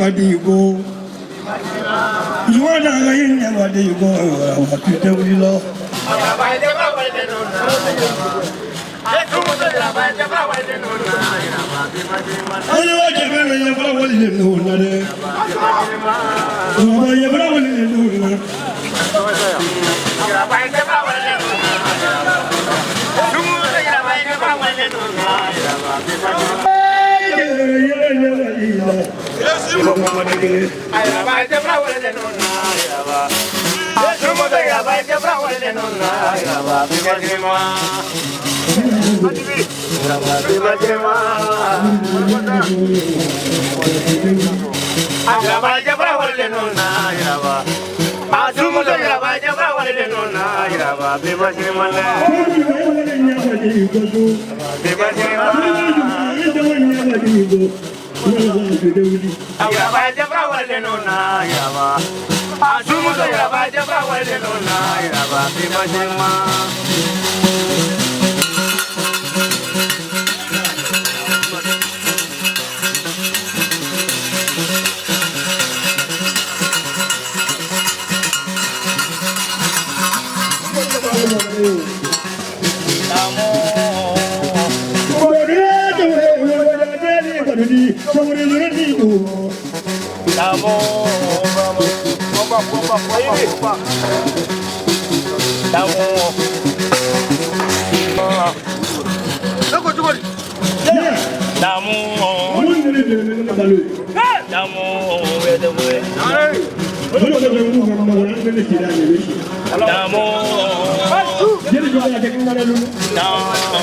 Modibo, Zoumana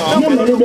Soliba Modibo,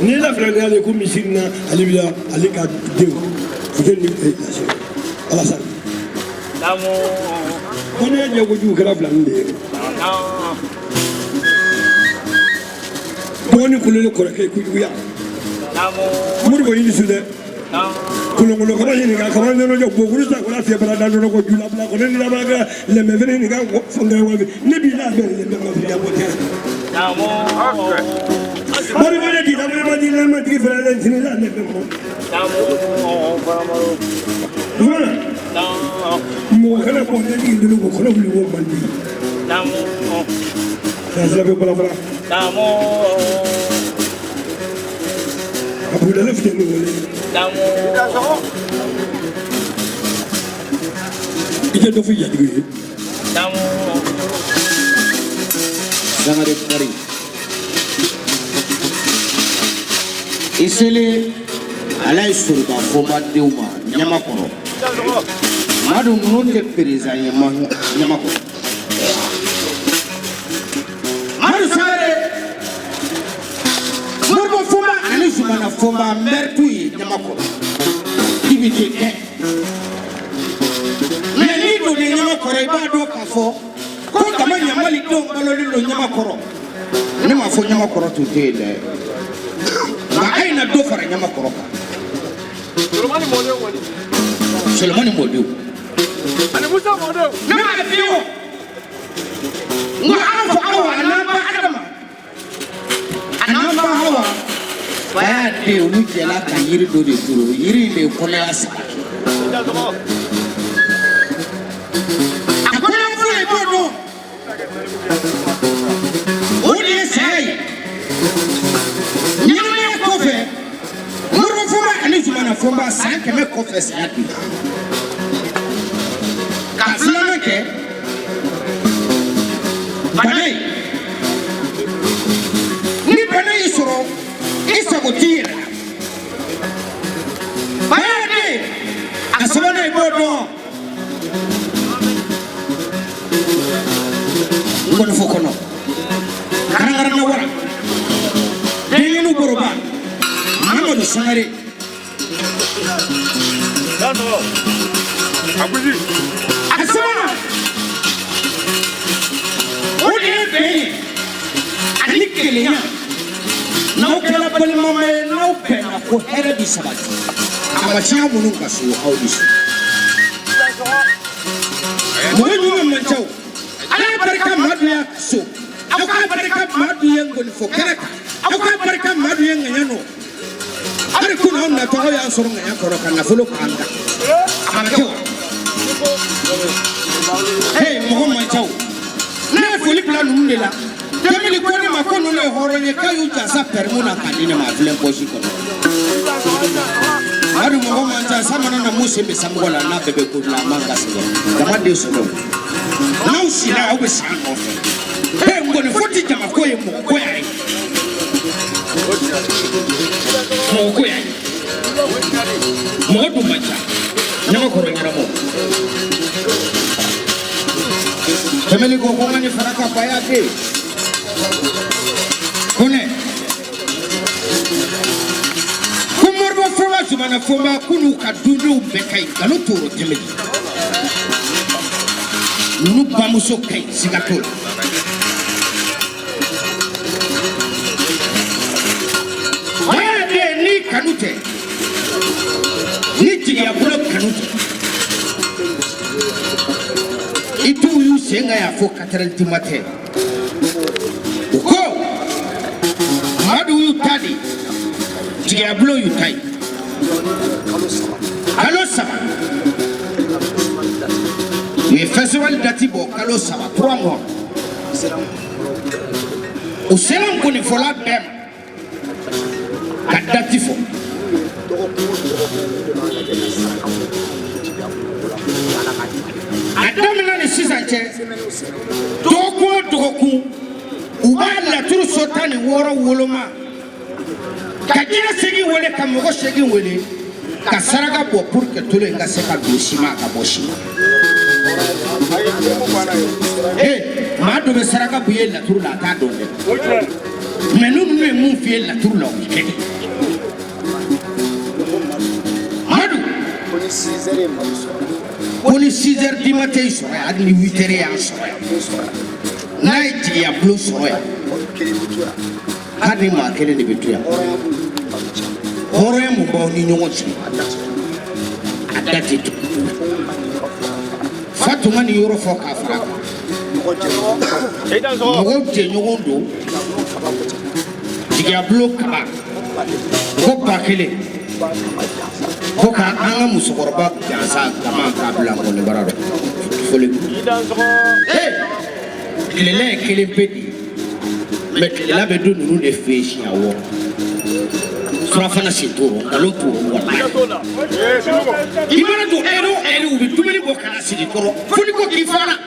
Ni la frère de commission alibia alika deu fini ala sa on est nyago ju kala blande Boni kulele korake kuya. Modibo yini sude. Kulongolo kama yini ka kama neno jo boguru sa kola se bala dano ko jula bla ko ni la bala le me veni ni ka fonga wa ni bi la be le me ya bote. Mari mari di da mari di na ma di fra le ni la le me mo. Mo kana ko ne di lu ko ko lu wo mandi. Ya sabe bala bala. Abu da lafte ni wole. Ije do fi yadi. Sangare Peny. Isele Alain Soliba Fomba Deuma Niamakoro. Madou non de président Niamakoro. Madou Sangare. Modibo Fomba ani Zoumana Fomba mertu Niamakoro. Ibite. Mais ni do de Niamakoro iba do kafo. Ko kama nyamali do baloli do Niamakoro. Ni ma fo Niamakoro tutele. Ba aina do fara Niamakoro ka. Zoumana Modibo. Ani Musa Madou. Na biyo. Ngo afa awa anamba adama. Anamba hawa. Baya de ulu jela ka yiri do de turu. Yiri le kole asa. Akona fule bodo. Uli sai. Nyama kofe. Modibo Fomba ani Zoumana Fomba sanke me kofe sadi. Kasana ke. Palais. Ni Peny isoro. Isagotira. Bayade. Asabana ibodo. Ngono fokono. Karangara na wara. Dengenu boroba. Madou Sangare. Donso. Abuji. Asabana. Odi Peny. Ani kelenya. Now kela bali mama now pena ko here di sabati. Amacha munu kaso audis. Mo nyu manchao. Ala barka Madou ya so. Aka barka Madou yengo ni fokereka. Aka barka Madou yengo nyano. Ari kuna na to ya so ngaya koro kana folo kanga. Amacha. Hey mo manchao. Na foli plan ndela. Demili koni makono le horonye kayu jasa permuna kanine ma vlen boshi kono. Madou mo manja samana na musi be samgola na bebe ko la manga sile. Dama de so no. Na usila obe san ofe. Hey ngone foti jama ko ye mo ko yai. Mo ko yai. Mo do manja. Niamakoro nyara mo. Demili ko ko ngani faraka baya de. Kone Modibo Fomba Zoumana Fomba kunu kadunu bekai galo toro temeli Nunu bamuso kai sigatol Wade ni kanute Ni tigia bulo kanute Itu yu senga ya fo 4 matin Uko Madou yu tadi Diablo yu tai Kalo saba Le festival d'Atibo Kalo saba 3 mois Uselam kuni fola bem Kadatifo Adamina ni sisanche Doku Uba la turu sotani woro woloma Kajira segi wole kamogo segi wole Kasaraga bo pour que tout le nga seka doshima ka boshima Hey, Madou be saraka buye la turu la ta donde Mais nous nous mon fier la turu la wikedi Madou Koni 6h du matin soya adni 8h ya soya Night ya blue soya. Kadi ma kele de betuya. Hore mu ba ni nyongo chi. Adati. Fatuma ni yoro fo ka fara. Mo je nyongo do. Ya blue kaba. Ko ba kele. Ko ka anga musokoroba jansa kama ka bla ko le barado. Fole. Hey! Il est là qu'il est petit. Mais il a besoin de nous les fiches à voir. Soit fan à ses tours, à l'autre tour. Il m'a dit, elle ou tout le monde a signé pour faut qu'il fasse.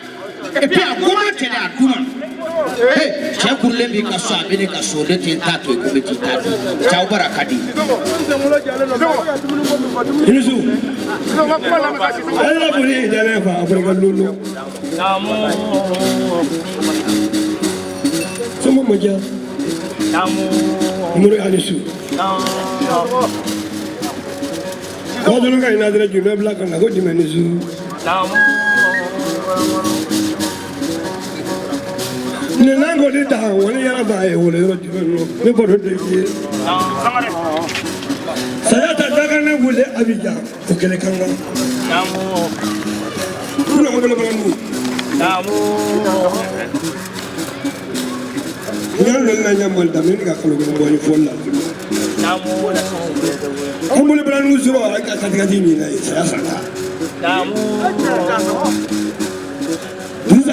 Et puis, à comment tu l'as tout. Hey, tu as coulé les cassos, les cassos, les têtes, et comme tu t'as. Ciao, Barakadi. Il joue. Elle a voulu d'aller voir après le loulou. Somo moja. Muri alisu. Wadulu ka ina dere jule black na go dimenizu. Ne nango de da woni yara ba e wole ro dimenu. Ne bodo de ye. Sangare. Sayata daga ne wole abija. O kele kanga. Kuna modelo banu. Nyallo nyamol da men ga ko go ni folla amul bran musuba ka katigati ni na isa sala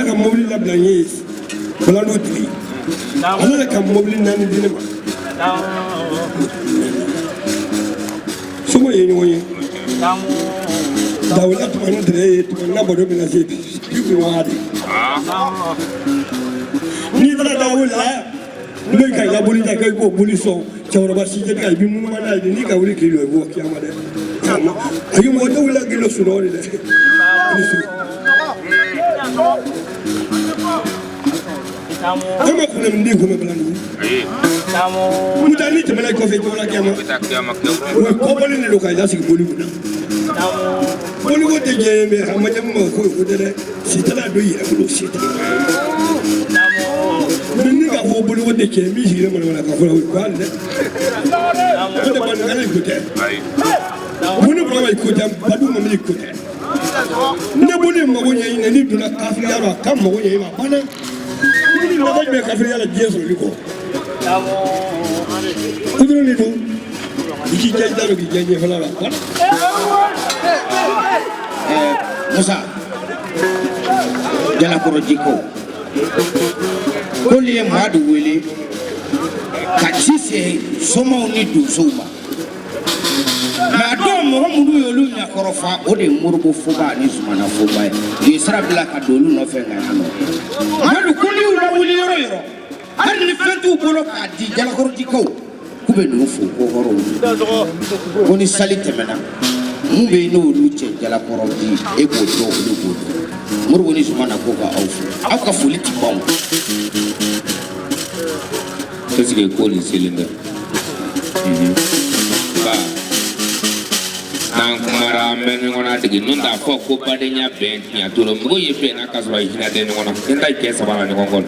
ka mobili la blanyes blan utri ala ka mobili nani dinema sumo yeni woyi dawla to man dre to na bodo bina sebi ku wadi ni dara dawla ni ka ya boli da kai ko boli so chawra si je kai bi mu mana ni ka wuri kilo wo kiyama de ayu mo dawla kilo suno de kama kuna ndi kuma blani mutani temela ko fe jola kiyama ko boli ni lo kai da si boli kuna boli ko de je me hamaje mo ko de sitala do yi ko sitala ni ka fo boli ko de ke mi hire mo na ka fo ko ande ko de ban ngale ko te muni ko mai ko te badu mo mi ko te ne boli mo ko nyi ni duna kafri yaro kam mo ko nyi ma bana ni mo ko be kafri yaro jesu liko ko dun ni do iki jay daro gi jay fa la Musa jala ko jiko Koli ya Madou wele kachise soma oni Zouma Madou Muhammadu yolu Niamakoro ode Modibo Fomba ni Zoumana Fomba ye sarabila ka dolu no fenga yano Madou koli ula wuli yoro har ni fetu bolo ka di jala ko jiko kube no fo ko horo koni salite mena mumbe no luche jala ko di e bo do lu Modibo ni Zoumana ko ka auka foliti bom Qu'est-ce que colle ici linda? Ba. Nankmara men ngona digi nunda fo ko badenya ben nya tolo mgo yepe na kaswa hina den ngona. Kenta ke sabana ni ngongol.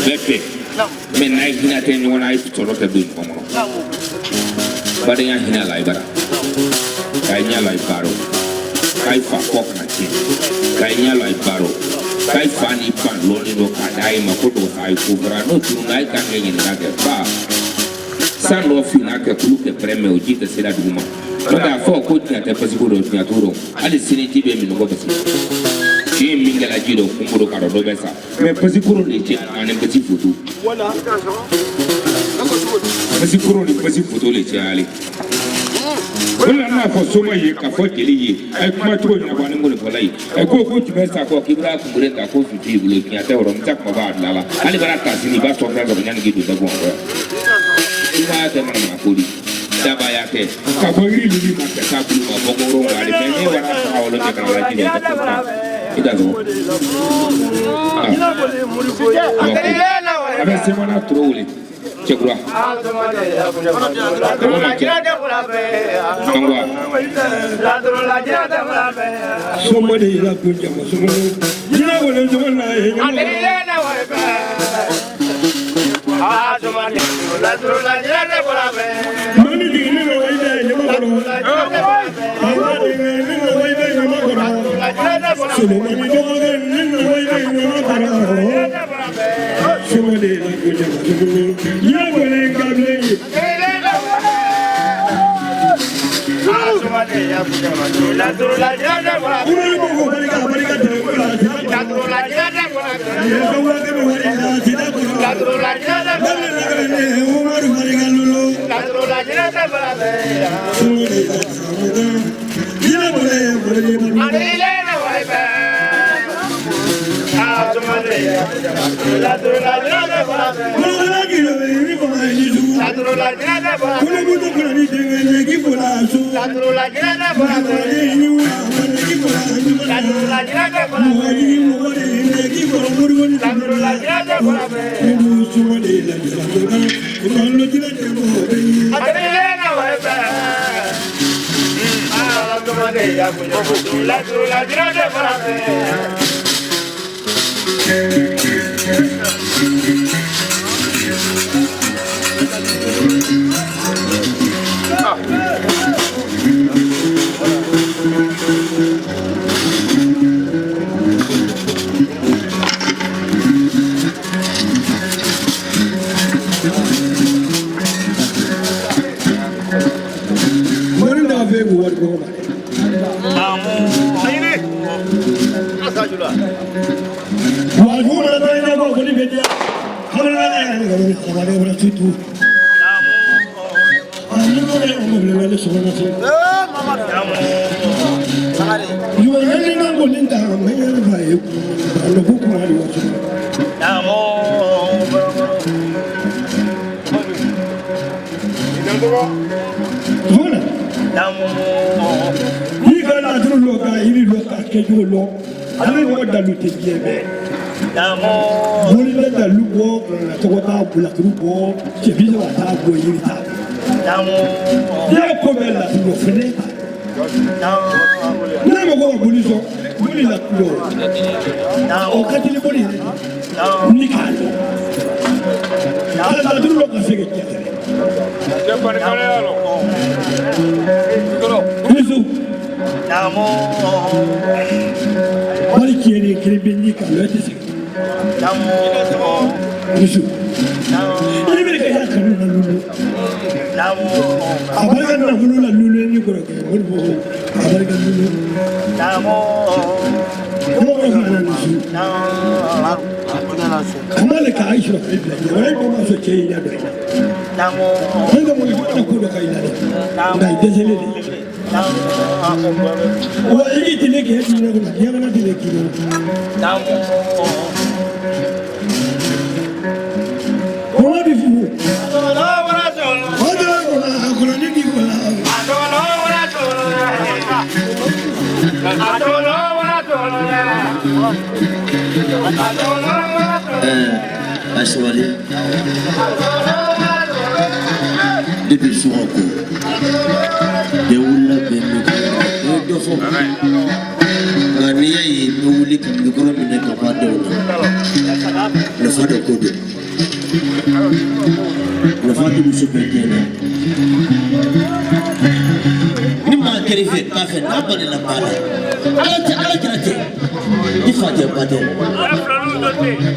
Bepe. Men na hina den ngona ai tolo te bin ngongol. Badenya hina lai bara. Kainya lai baro. Kai fa kok na chi. Kainya lai baro. Kai fani pan loni no kadai makoto sai kubra no tunai kan ngi ngake ba san lo fina ke kluke preme ojite sera duma no da fo ko tia te pasikuro tia turo ali sini tibe mi no go basi ti mingala jido kumburo karo do besa me pasikuro ni ti ane pasifutu wala pasikuro ni pasifutu le ti ali wala na fo soma ye ka fo keli ye ay kuma to na bani ngol folai ay ko ko tibesa ko kibra ku burenda ko futi bulo nya te horom tak ma ba lala ali baraka sini ba so fra do nyani gitu da gongo ina te mana makuri da ba ya ke ka bo ri li ma ka ku ma bo goro ngali me ne wara ka wolo te kana la ji ida zo ina bole muri ko ya abe semana trole Cekura. Somebody la kunja masomo. Jina wale Zoumana Mani dini na waida Niamakoro. Mani dini na waida Niamakoro. Solomani doge na waida Niamakoro. Somebody la kunja masomo. Jina wale ngable.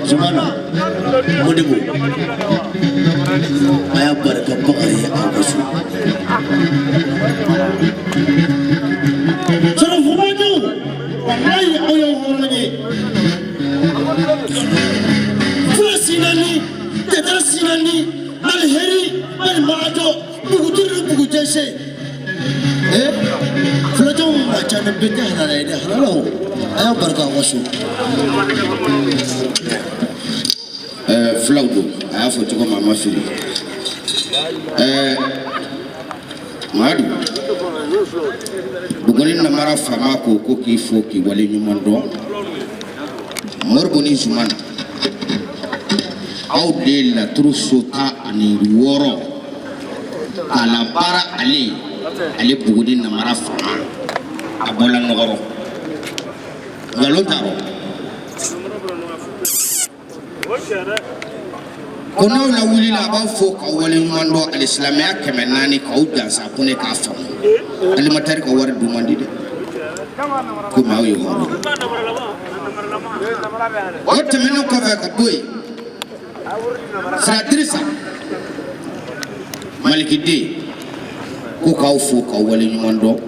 Zoumana Modibo aya baraka bakari akasu solo fumaju wallahi ayo horani fusinani tetrasinani alheri almaado bugudu jesse fulajo machana bete halala ida halalo aya baraka wasu Flaudo, aya foto ko mama fili Madou bugoni na mara fama ko ki foki wali nyumando morboni Zoumana aw de la trusota ani woro ala bara ale bugudi na mara fama abola ngoro galotaro kono la wuli la ba fo ka wali mando al-islamiyya kemenani ka uja sa kune ka fam alimatari ka war du mandi de ko ma yo horo o temeno ko fa ka boy sadrisa malikide ko ka fo ka wali mando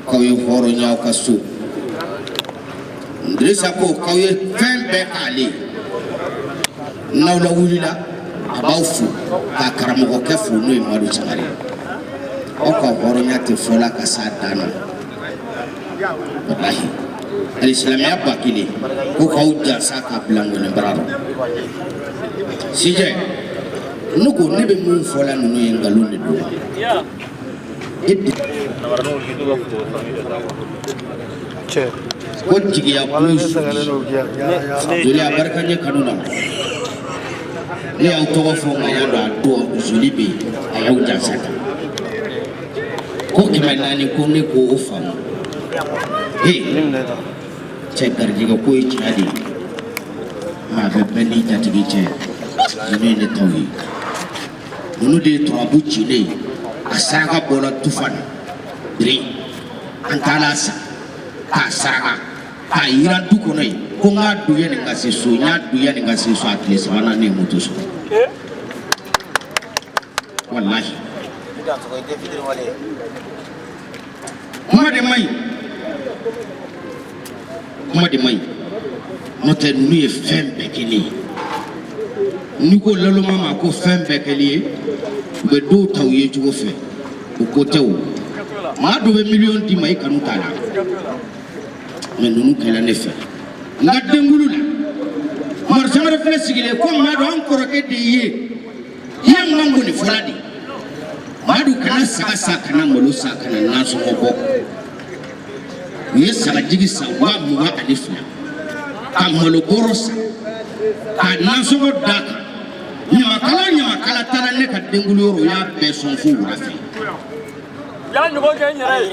ka yo horo nyaaw ka su drisa ko ka yo fembe ali nawla wulila abawfu ka karamo ko fu no Madou Sangare o ka horo nyate fola ka sadana wallahi al-islamiyya bakili ko ka uja saka blango ne bravo sije nuko nebe mun fola no yengalunde do ya che ko jigiya plus dole barkanye kanuna ni auto fo ngaya do zulibi ayaw jasaka ko kimanani ko ne ko ufam che garjiga ko yi chadi ma be beni jatigi che ni ne tawi nunu de trabu chile asaka bola tufan dri antalasa asaka ayira dukonai ko nga duye ni ngase so nya duye ni ngase so at least bana ne mutuso wallahi kuma de mai note nu e fembe kili ni ko lalo mama ko fembe kili be do tawye jugo fe ko tew ma do be million di mai kanu tala men nunu kala ne fe ngadde ngulula mar Sangare fele sigile ko Madou encore ke de ye mango ni foladi Madou kana saka kana molo saka na naso ko yes saka jigi sa wa muwa alifna ka molo borosa ka naso ko daka Niamakala tana ne ka dengulu yoro ya be son fu rafi ya nyugo ke nyere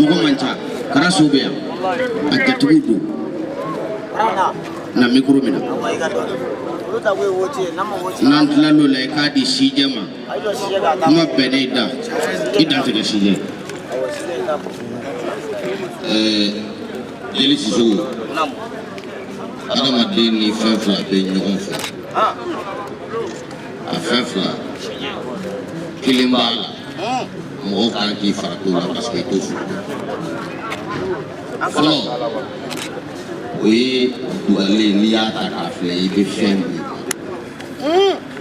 nyugo mancha karaso be ya akatudu na mikro mina nan tlalo la ka di sijema kuma beneda idan te sije jeli sizo ana madeni fefla be nyugo fa a fefla kilimbala mo ka ki fatura parce que tout flo oui douale liata ka fle ibe fembi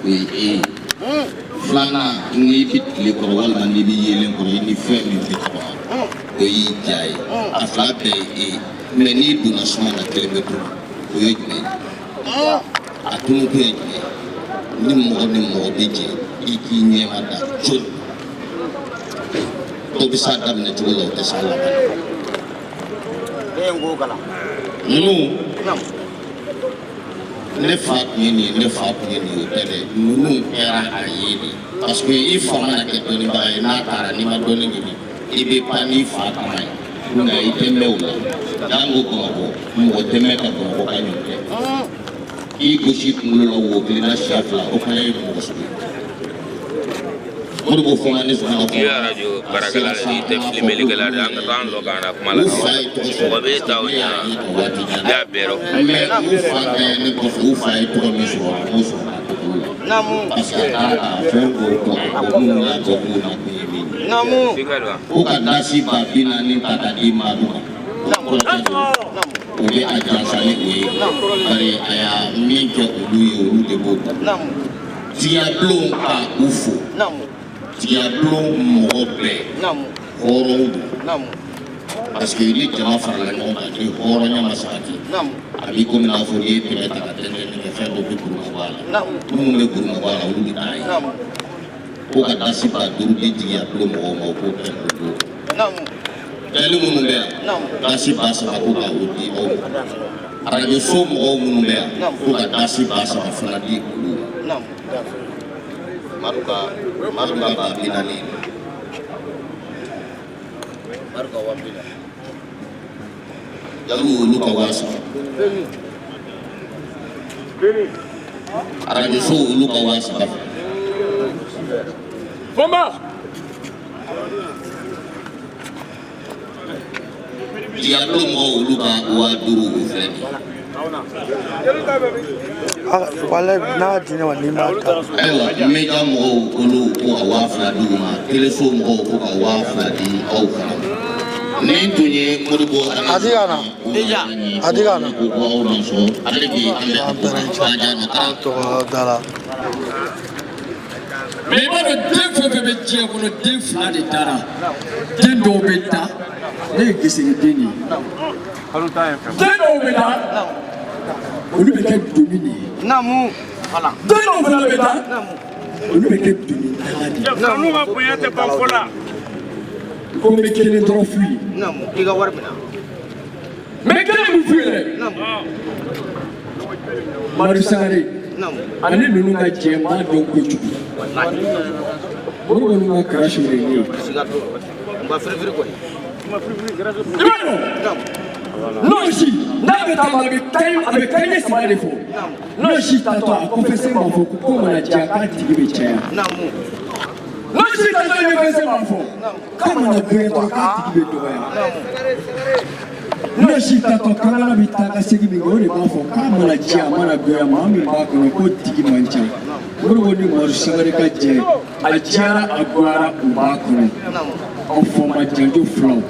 oui flana ngi bit li ko wal man li yelen ko ni fembi bit ko oui jay afla be meni duna suma na telemetro oui atunu ko ni mo beje iki nyema da chul to bisa dam ne chulo te sala ngo kala nunu ne fa ni tele nunu era ayini parce que il faut mana ke doni ba na tara ni ma doni ni ibe pani fa kamai kuna itembe ula dango ko mo teme ka ko kanyo I goshi mulo wo klina shafla o kale mo so Modibo fona ne Zoumana ya radio barakala ni te filme legala da nga tan lo kana kuma la ko be tawnya ya bero me fa ne ko fu fa to mi so mo so namu asaka fengo ko mu na ko na namu o ka dasi ba bina ni tata di maduka Obe aja sale we bare aya minke ulu de bo tia blon ka ufu tia blon mobe horo parce que il jama farla no ma di horo nya masaki abi ko na fo ye te meta ka tende ni ke fendo bi kuru wala mu le kuru wala ulu di dai ko ka dasi ba duru di tia blon mo ko tendo Dali munumbe nasi basa makuka udi o radio so mɔgɔw minnu bɛ yan ko ka dasi ba saba fana di olu ma Madou ka ba 40 Jalu olu ka 1000 radio so olu ka 1000 Fomba Diablo mɔgɔw olu ka 5000 filɛ wala n'a di ne ma n'i m'a ta ayiwa média mɔgɔw olu ko ka 2000 di u ma téléso mɔgɔw ko ka 2000 di aw fana nin tun ye Modibo a di ka na ko aw ma sɔn ale bi an bɛ bajan na kan tɔgɔ da la mais i b'a dɔn den fɛn fɛn bɛ diɲɛ kɔnɔ den 2 de taara den dɔw bɛ ta ne ye gesere den de ye den dɔw bɛ ta olu bɛ kɛ doni de ye den dɔw fana bɛ ta olu bɛ kɛ doni tala de ye kanu ka bonya tɛ ban fɔ la ko n bɛ kelen dɔrɔn f'u ye n bɛ kelen min f'u ye dɛ Madou Sangare ale ninnu ka jɛ n b'a dɔn kojugu olu kɔni ka karasu de ye ne ye i b'a dɔn n'o si n'a bɛ taa a bɛ kaɲɛ saba de fɔ n'o si tatɔ a confessé m'a fɔ ko mana diya k'a tigi bɛ caya n'o si tatɔ a confessé m'a fɔ k'a mana bonya dɔrɔn k'a tigi bɛ dɔgɔya n'o si tatɔ kankala bɛ taa ka segin min kɛ o de b'a fɔ k'a mana diya a mana bonya maa min b'a kɔnɔ k'o tigi man ca Modibo ni Madou Sangare ka jɛ a diyara a goyara u b'a kɔnɔ aw fɔma janjo filaw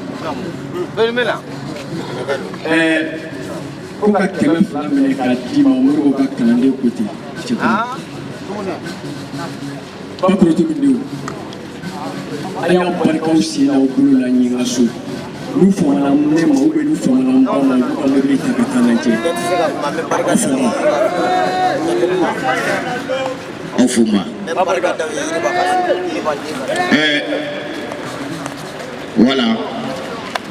ko ka 200 minɛ k'a di ma Modibo ka kalanden ko ten ba kɔrɔtɔ min denw a y'aw barikaw sen n'aw bolo la ɲinga so n'u fɔmana ne ma ou bien n'u fɔmana n ba ma n'u ka mobili ta ka taa lajɛ aw fɔma voilà